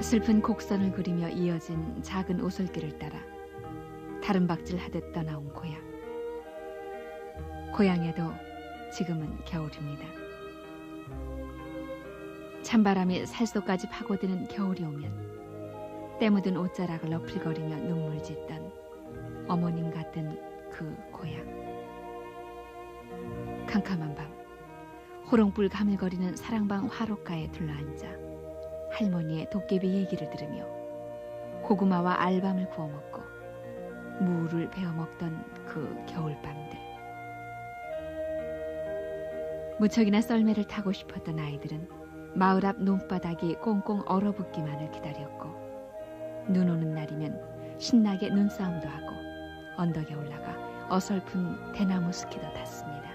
슬픈 곡선을 그리며 이어진 작은 오솔길을 따라 다름박질하듯 떠나온 고향. 고향에도 지금은 겨울입니다. 찬바람이 살속까지 파고드는 겨울이 오면 때 묻은 옷자락을 어필거리며 눈물 짓던 어머님 같은 그 고향. 캄캄한 밤 호롱불 가물거리는 사랑방 화롯가에 둘러앉아 할머니의 도깨비 얘기를 들으며 고구마와 알밤을 구워 먹고 무를 베어 먹던 그 겨울밤들. 무척이나 썰매를 타고 싶었던 아이들은 마을 앞 논바닥이 꽁꽁 얼어붙기만을 기다렸고, 눈 오는 날이면 신나게 눈싸움도 하고 언덕에 올라가 어설픈 대나무 스키도 탔습니다.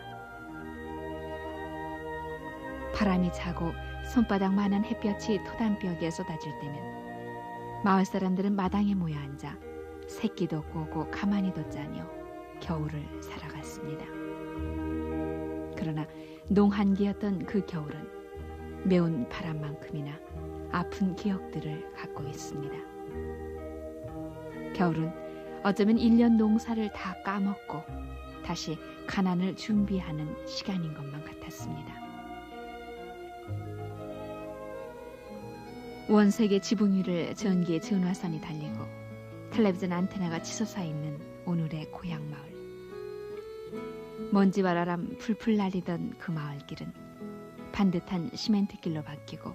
바람이 차고 손바닥만한 햇볕이 토단벽에 쏟아질 때면 마을 사람들은 마당에 모여 앉아 새끼도 꼬고 가만히도 짜며 겨울을 살아갔습니다. 그러나 농한기였던 그 겨울은 매운 바람만큼이나 아픈 기억들을 갖고 있습니다. 겨울은 어쩌면 1년 농사를 다 까먹고 다시 가난을 준비하는 시간인 것만 같았습니다. 원색의 지붕 위를 전기의 전화선이 달리고 텔레비전 안테나가 치솟아 있는 오늘의 고향 마을. 먼지바람 풀풀 날리던 그 마을길은 반듯한 시멘트길로 바뀌고,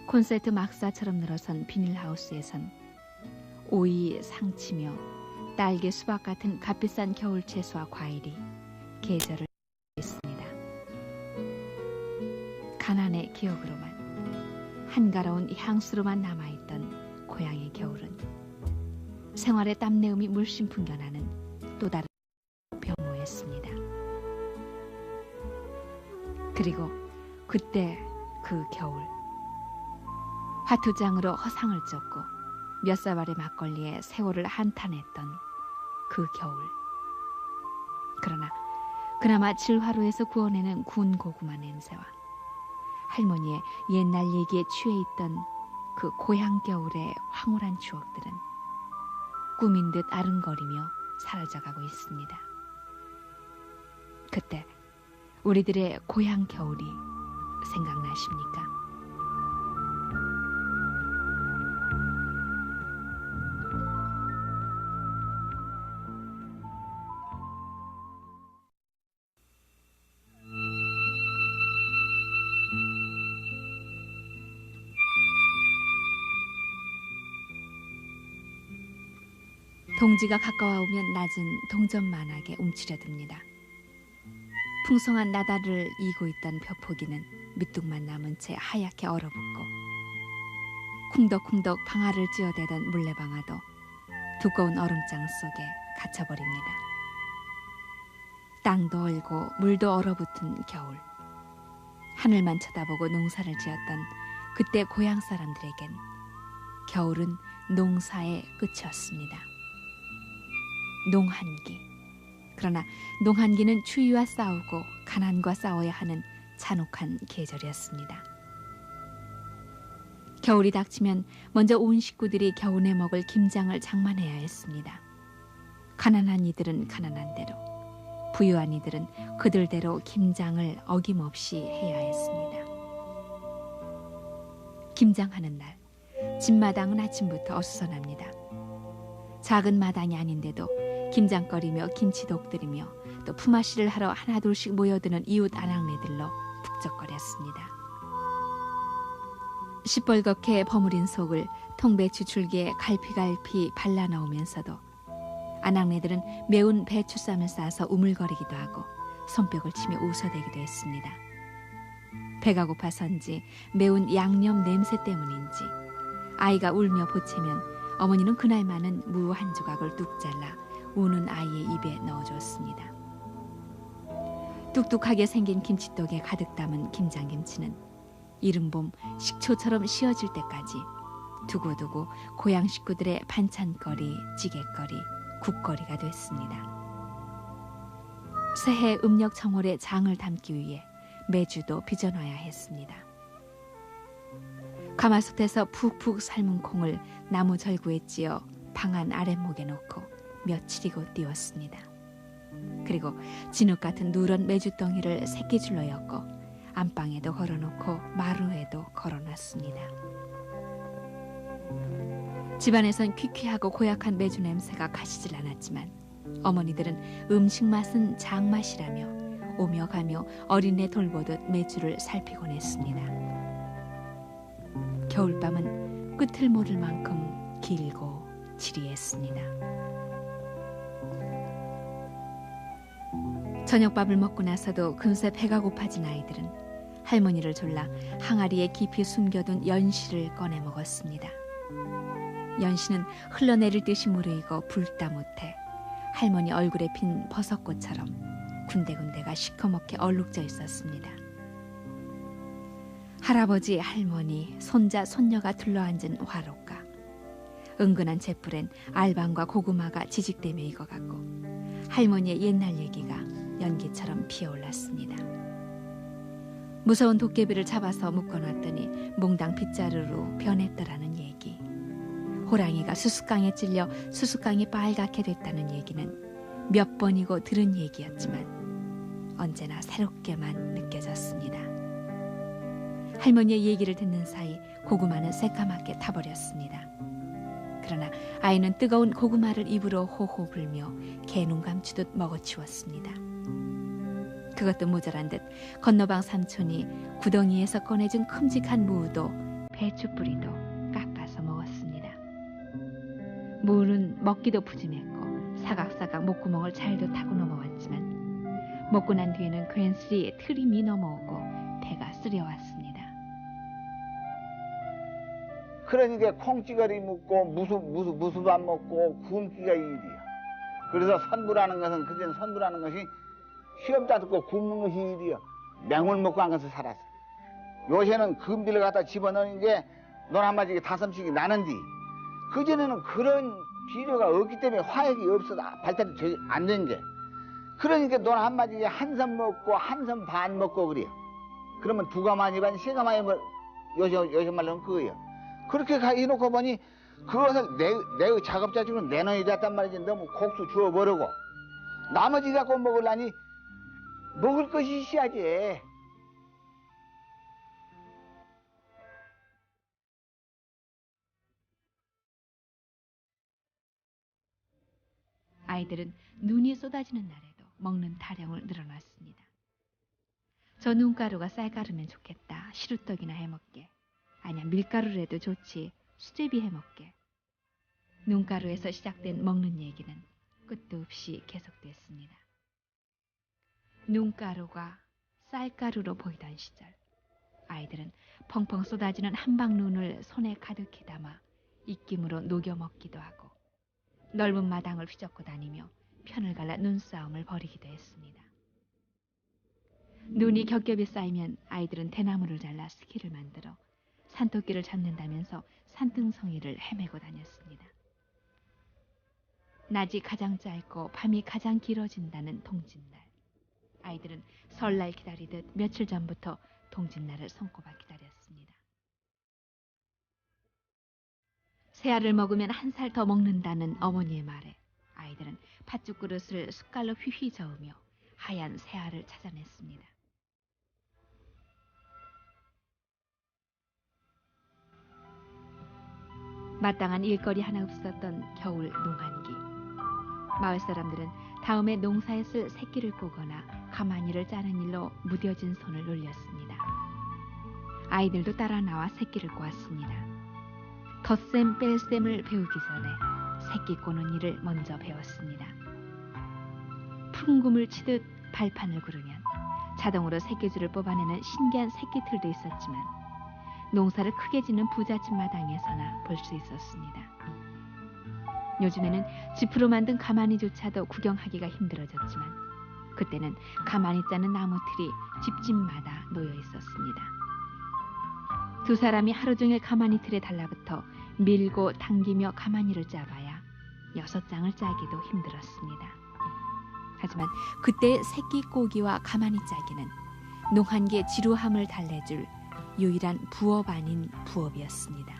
콘센트 막사처럼 늘어선 비닐하우스에선 오이, 상치며 딸기, 수박 같은 값비싼 겨울 채소와 과일이 계절을 있습니다. 가난의 기억으로만, 한가로운 향수로만 남아있던 고향의 겨울은 생활의 땀내음이 물씬 풍겨나는 또 다른 병모였습니다. 그리고 그때 그 겨울, 화투장으로 허상을 쫓고 몇 사발의 막걸리에 세월을 한탄했던 그 겨울. 그러나 그나마 질화로에서 구워내는 구운 고구마 냄새와 할머니의 옛날 얘기에 취해 있던 그 고향 겨울의 황홀한 추억들은 꿈인 듯 아른거리며 사라져가고 있습니다. 그때 우리들의 고향 겨울이 생각나십니까? 동지가 가까워오면 낮은 동전만하게 움츠려듭니다. 풍성한 나달을 이고 있던 벼포기는 밑둥만 남은 채 하얗게 얼어붙고, 쿵덕쿵덕 방아를 찧어대던 물레방아도 두꺼운 얼음장 속에 갇혀버립니다. 땅도 얼고 물도 얼어붙은 겨울, 하늘만 쳐다보고 농사를 지었던 그때 고향 사람들에겐 겨울은 농사의 끝이었습니다. 농한기. 그러나 농한기는 추위와 싸우고 가난과 싸워야 하는 잔혹한 계절이었습니다. 겨울이 닥치면 먼저 온 식구들이 겨우내 먹을 김장을 장만해야 했습니다. 가난한 이들은 가난한 대로, 부유한 이들은 그들대로 김장을 어김없이 해야 했습니다. 김장하는 날, 집마당은 아침부터 어수선합니다. 작은 마당이 아닌데도 김장거리며 김치도 엎드리며 또 품앗이를 하러 하나둘씩 모여드는 이웃 아낙네들로 북적거렸습니다. 시뻘겋게 버무린 속을 통배추 줄기에 갈피갈피 발라넣으면서도 아낙네들은 매운 배추쌈을 싸서 우물거리기도 하고 손뼉을 치며 웃어대기도 했습니다. 배가 고파서인지 매운 양념 냄새 때문인지 아이가 울며 보채면 어머니는 그날만은 무 한 조각을 뚝 잘라 우는 아이의 입에 넣어줬습니다. 뚝뚝하게 생긴 김치떡에 가득 담은 김장김치는 이른봄 식초처럼 씌어질 때까지 두고두고 고향 식구들의 반찬거리, 찌개거리, 국거리가 됐습니다. 새해 음력 청월의 장을 담기 위해 매주도 빚어놔야 했습니다. 가마솥에서 푹푹 삶은 콩을 나무 절구에 찧어 방안 아랫목에 놓고 며칠이고 띄웠습니다. 그리고 진흙 같은 누런 메주덩이를 새끼줄로 엮어 안방에도 걸어놓고 마루에도 걸어놨습니다. 집안에선 퀴퀴하고 고약한 메주 냄새가 가시질 않았지만 어머니들은 음식 맛은 장맛이라며 오며 가며 어린애 돌보듯 메주를 살피곤 했습니다. 겨울밤은 끝을 모를 만큼 길고 지리했습니다. 저녁밥을 먹고 나서도 금세 배가 고파진 아이들은 할머니를 졸라 항아리에 깊이 숨겨둔 연시를 꺼내 먹었습니다. 연시는 흘러내릴 듯이 무르익어 불다 못해 할머니 얼굴에 핀 버섯꽃처럼 군데군데가 시커멓게 얼룩져 있었습니다. 할아버지, 할머니, 손자, 손녀가 둘러앉은 화롯가. 은근한 잿불엔 알밤과 고구마가 지직대며 익어갔고 할머니의 옛날 얘기가 연기처럼 피어올랐습니다. 무서운 도깨비를 잡아서 묶어놨더니 몽당 빗자루로 변했더라는 얘기. 호랑이가 수수깡에 찔려 수수깡이 빨갛게 됐다는 얘기는 몇 번이고 들은 얘기였지만 언제나 새롭게만 느껴졌습니다. 할머니의 얘기를 듣는 사이 고구마는 새까맣게 타버렸습니다. 그러나 아이는 뜨거운 고구마를 입으로 호호 불며 개눈 감추듯 먹어치웠습니다. 그것도 모자란 듯 건너방 삼촌이 구덩이에서 꺼내준 큼직한 무도 배추뿌리도 깎아서 먹었습니다. 무는 먹기도 푸짐했고 사각사각 목구멍을 잘도 타고 넘어왔지만 먹고 난 뒤에는 괜스레 트림이 넘어오고 배가 쓰려왔습니다. 그러니까 콩찌가리 먹고 무수밥 먹고 굶기가 일이야. 그래서 선부라는 것은 그전에 선부라는 것이 시험도 안 듣고 굶는 것이 일이야. 맹물 먹고 한 것을 살았어. 요새는 금비를 갖다 집어넣는 게 논 한마디에 5씩이 나는데 그전에는 그런 비료가 없기 때문에 화약이 없어서 발달이 안 된 게. 그러니까 논 한마디에 한 섬 먹고 한 섬 반 먹고 그래요. 그러면 2가마니 반 3가마니 요새 말로는 그거예요. 그렇게 해놓고 보니 그것을 내 작업자 중으로 내놓아야 됐단 말이지. 너무 곡수 주워버리고 나머지 갖고 먹으려니 먹을 것이 있어야지. 아이들은 눈이 쏟아지는 날에도 먹는 타령을 늘어놨습니다. 저 눈가루가 쌀가루면 좋겠다. 시루떡이나 해먹게. 아니야 밀가루라도 좋지. 수제비 해먹게. 눈가루에서 시작된 먹는 얘기는 끝도 없이 계속됐습니다. 눈가루가 쌀가루로 보이던 시절 아이들은 펑펑 쏟아지는 한방 눈을 손에 가득히 담아 입김으로 녹여 먹기도 하고 넓은 마당을 휘젓고 다니며 편을 갈라 눈싸움을 벌이기도 했습니다. 눈이 겹겹이 쌓이면 아이들은 대나무를 잘라 스키를 만들어 산토끼를 잡는다면서 산등성이를 헤매고 다녔습니다. 낮이 가장 짧고 밤이 가장 길어진다는 동짓날. 아이들은 설날 기다리듯 며칠 전부터 동짓날을 손꼽아 기다렸습니다. 새알을 먹으면 1살 더 먹는다는 어머니의 말에 아이들은 팥죽 그릇을 숟갈로 휘휘 저으며 하얀 새알을 찾아냈습니다. 마땅한 일거리 하나 없었던 겨울 농한기. 마을 사람들은 다음에 농사에 쓸 새끼를 꼬거나 가마니를 짜는 일로 무뎌진 손을 놀렸습니다. 아이들도 따라 나와 새끼를 꼬았습니다. 덧셈 뺄셈을 배우기 전에 새끼 꼬는 일을 먼저 배웠습니다. 푸른금을 치듯 발판을 구르면 자동으로 새끼줄을 뽑아내는 신기한 새끼틀도 있었지만 농사를 크게 짓는 부잣집 마당에서나 볼 수 있었습니다. 요즘에는 짚으로 만든 가마니조차도 구경하기가 힘들어졌지만 그때는 가마니 짜는 나무틀이 집집마다 놓여 있었습니다. 2 사람이 하루 종일 가마니 틀에 달라붙어 밀고 당기며 가마니를 짜봐야 6장을 짜기도 힘들었습니다. 하지만 그때의 새끼 꼬기와 가마니 짜기는 농한기의 지루함을 달래줄 유일한 부업 아닌 부업이었습니다.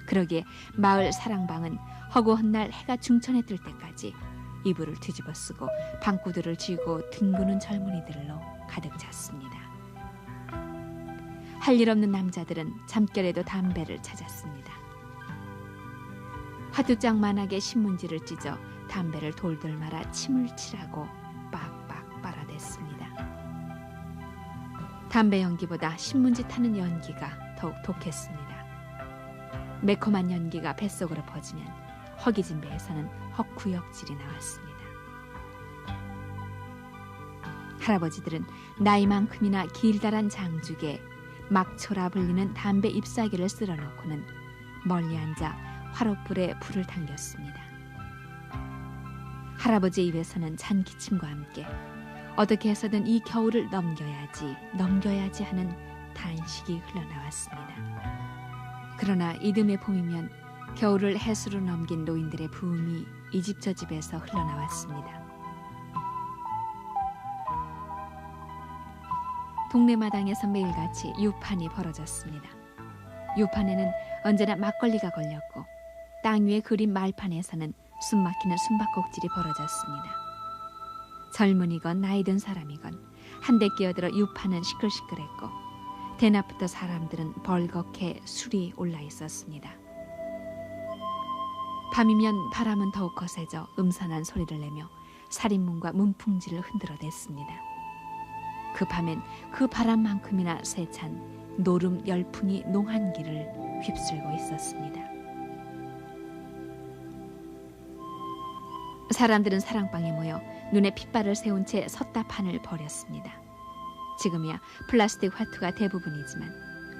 그러기에 마을 사랑방은 허구한 날 해가 중천에 뜰 때까지 이불을 뒤집어 쓰고 방구들을 쥐고 뒹구는 젊은이들로 가득 찼습니다. 할 일 없는 남자들은 잠결에도 담배를 찾았습니다. 화두장만하게 신문지를 찢어 담배를 돌돌 말아 침을 칠하고 빡빡 빨아댔습니다. 담배 연기보다 신문지 타는 연기가 더욱 독했습니다. 매콤한 연기가 뱃속으로 퍼지면 허기진 배에서는 헛구역질이 나왔습니다. 할아버지들은 나이만큼이나 길다란 장죽에 막초라 불리는 담배 잎사귀를 쓸어놓고는 멀리 앉아 화롯불에 불을 당겼습니다. 할아버지 입에서는 잔기침과 함께 어떻게 해서든 이 겨울을 넘겨야지 하는 단식이 흘러나왔습니다. 그러나 이듬해 봄이면 겨울을 해수로 넘긴 노인들의 부음이 이 집 저 집에서 흘러나왔습니다. 동네 마당에서 매일같이 유판이 벌어졌습니다. 유판에는 언제나 막걸리가 걸렸고 땅 위에 그린 말판에서는 숨막히는 숨바꼭질이 벌어졌습니다. 젊은이건 나이든 사람이건 한데 끼어들어 유판은 시끌시끌했고 대낮부터 사람들은 벌겋게 술이 올라 있었습니다. 밤이면 바람은 더욱 거세져 음산한 소리를 내며 살인문과 문풍지를 흔들어댔습니다. 그 밤엔 그 바람만큼이나 세찬 노름 열풍이 농한 길을 휩쓸고 있었습니다. 사람들은 사랑방에 모여 눈에 핏발을 세운 채 섰다 판을 벌였습니다. 지금이야 플라스틱 화투가 대부분이지만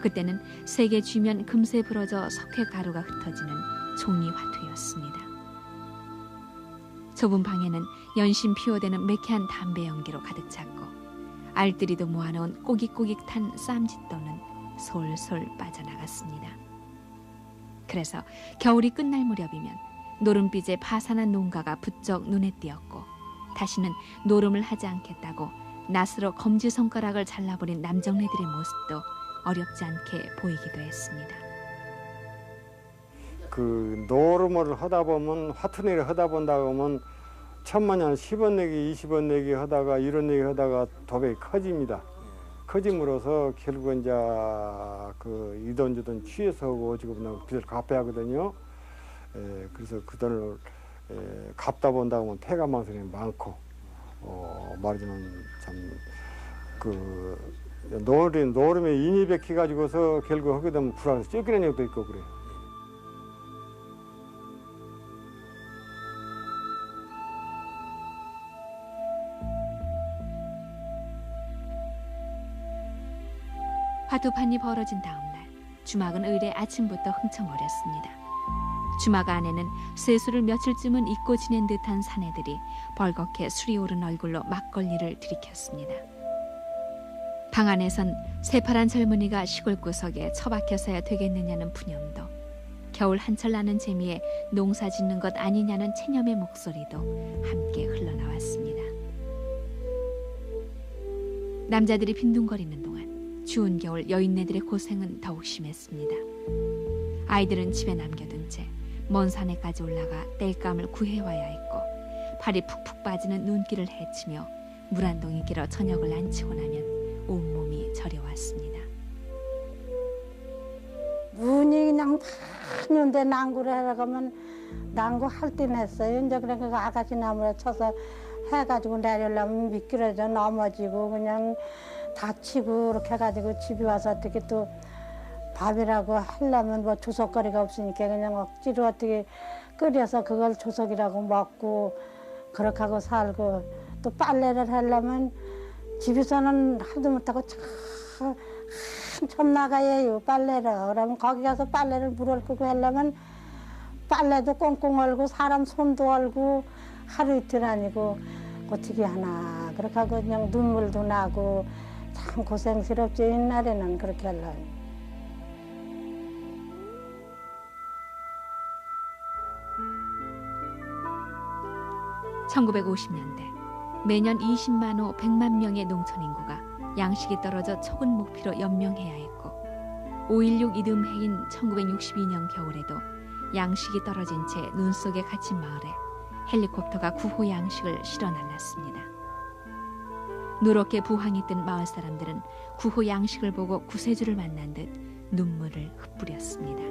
그때는 세게 쥐면 금세 부러져 석회 가루가 흩어지는 종이 화투였습니다. 좁은 방에는 연신 피워대는 매캐한 담배 연기로 가득 찼고 알뜰이도 모아놓은 꼬깃꼬깃한 쌈짓돈은 솔솔 빠져나갔습니다. 그래서 겨울이 끝날 무렵이면 노름빛의 파산한 농가가 부쩍 눈에 띄었고 다시는 노름을 하지 않겠다고 낫으로 검지손가락을 잘라버린 남정네들의 모습도 어렵지 않게 보이기도 했습니다. 그 노름을 하다 보면 화투내를 하다 본다 보면 천만년 10원 내기 20원 내기 하다가 이런 내기 하다가 도배가 커집니다. 커짐으로써 결국은 이제 그 이돈 저돈 취해서 오고 지금 빚을 갚아야 하거든요. 그래서 그 돈을 갚다 본다 보면 폐가망신이 많고 말하자면 참 그 노름에 인이 베키 가지고서 결국 하게 되면 불안해서 쫓기는 적도 있고 그래요. 화두판이 벌어진 다음 날 주막은 의례 아침부터 흥청거렸습니다. 주막 안에는 쇠술을 며칠쯤은 잊고 지낸 듯한 사내들이 벌겋게 술이 오른 얼굴로 막걸리를 들이켰습니다. 방 안에선 새파란 젊은이가 시골 구석에 처박혀서야 되겠느냐는 푸념도 겨울 한철 나는 재미에 농사 짓는 것 아니냐는 체념의 목소리도 함께 흘러나왔습니다. 남자들이 빈둥거리는 동안 추운 겨울 여인네들의 고생은 더욱 심했습니다. 아이들은 집에 남겨둔 채 먼 산에까지 올라가 땔감을 구해와야 했고 발이 푹푹 빠지는 눈길을 헤치며 물 한 동이 길어 저녁을 안 치고 나면 온몸이 저려왔습니다. 눈이 그냥 파는데 난구를 하러 가면 난구 할 때는 했어요. 이제 그래 그 아가씨 나무에 쳐서 해가지고 내려려면 미끄러져 넘어지고 그냥 다치고 이렇게 해가지고 집에 와서 어떻게 또 밥이라고 하려면 뭐 주석거리가 없으니까 그냥 억지로 어떻게 끓여서 그걸 주석이라고 먹고 그렇게 하고 살고 또 빨래를 하려면 집에서는 하도 못하고 한참 나가야 해요 빨래를. 그러면 거기 가서 빨래를 물을 끄고 하려면 빨래도 꽁꽁 얼고 사람 손도 얼고 하루 이틀 아니고 어떻게 하나 그렇게 하고 그냥 눈물도 나고 참 고생스럽죠. 옛날에는 그렇게 하려면. 1950년대 매년 20만 호 100만 명의 농촌 인구가 양식이 떨어져 촉은 목피로 연명해야 했고 5.16 이듬해인 1962년 겨울에도 양식이 떨어진 채 눈 속에 갇힌 마을에 헬리콥터가 구호 양식을 실어 날랐습니다. 누렇게 부항이 뜬 마을 사람들은 구호 양식을 보고 구세주를 만난 듯 눈물을 흩뿌렸습니다.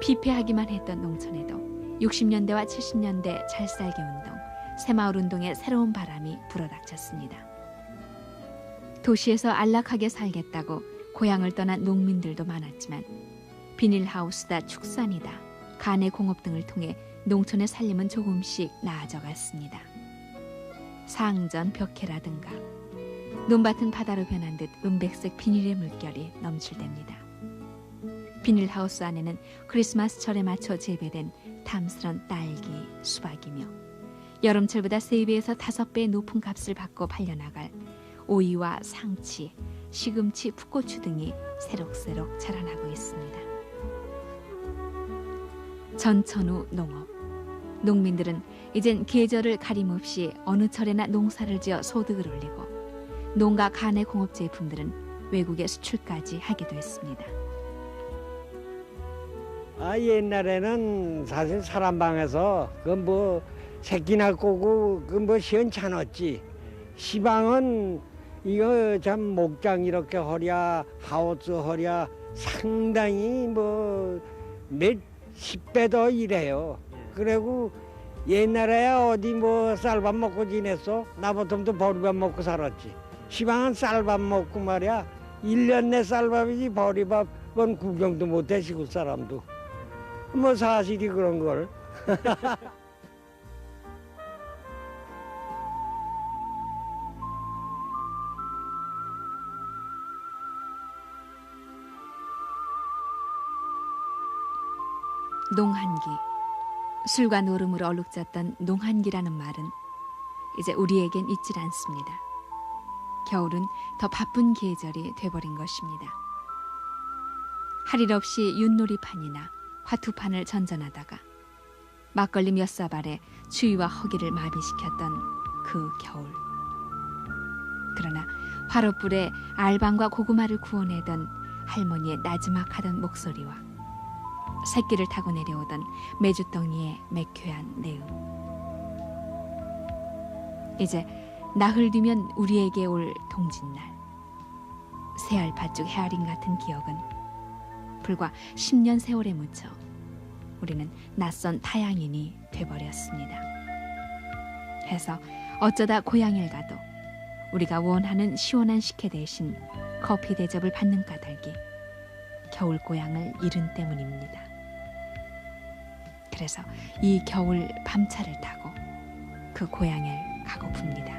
피폐하기만 했던 농촌에도 60년대와 70년대 잘살기 운동, 새마을 운동의 새로운 바람이 불어닥쳤습니다. 도시에서 안락하게 살겠다고 고향을 떠난 농민들도 많았지만 비닐하우스다 축산이다, 가내 공업 등을 통해 농촌의 살림은 조금씩 나아져갔습니다. 상전, 벽해라든가 논밭은 바다로 변한 듯 은백색 비닐의 물결이 넘칠댑니다. 비닐하우스 안에는 크리스마스철에 맞춰 재배된 탐스런 딸기, 수박이며 여름철보다 3배에서 5배의 높은 값을 받고 팔려나갈 오이와 상치, 시금치, 풋고추 등이 새록새록 자라나고 있습니다. 전천후 농업. 농민들은 이젠 계절을 가림없이 어느 철에나 농사를 지어 소득을 올리고 농가 가내 공업 제품들은 외국에 수출까지 하기도 했습니다. 옛날에는 사실 사람 방에서 그 새끼나 꼬고 그 시원찮았지. 시방은 이거 참 목장 이렇게 허랴 하우스 허랴 상당히 몇 10배 더 일해요. 그리고 옛날에 어디 쌀밥 먹고 지냈어? 나보통도 보리밥 먹고 살았지. 시방은 쌀밥 먹고 말이야. 1년 내 쌀밥이지 보리밥은 구경도 못해 시골 사람도. 사실이 그런 걸. 농한기. 술과 노름으로 얼룩졌던 농한기라는 말은 이제 우리에겐 있질 않습니다. 겨울은 더 바쁜 계절이 돼버린 것입니다. 할 일 없이 윷놀이판이나 화투판을 전전하다가 막걸리 몇 사발에 추위와 허기를 마비시켰던 그 겨울. 그러나 화롯불에 알방과 고구마를 구워내던 할머니의 나지막하던 목소리와 새끼를 타고 내려오던 메주덩이의 매캐한 내음. 이제 나흘 뒤면 우리에게 올 동짓날. 새알팥죽 헤아림 같은 기억은 불과 10년 세월에 묻혀 우리는 낯선 타양인이 돼버렸습니다. 해서 어쩌다 고향을 가도 우리가 원하는 시원한 식혜 대신 커피 대접을 받는 까닭이 겨울 고향을 잃은 때문입니다. 그래서 이 겨울 밤차를 타고 그 고향을 가고픕니다.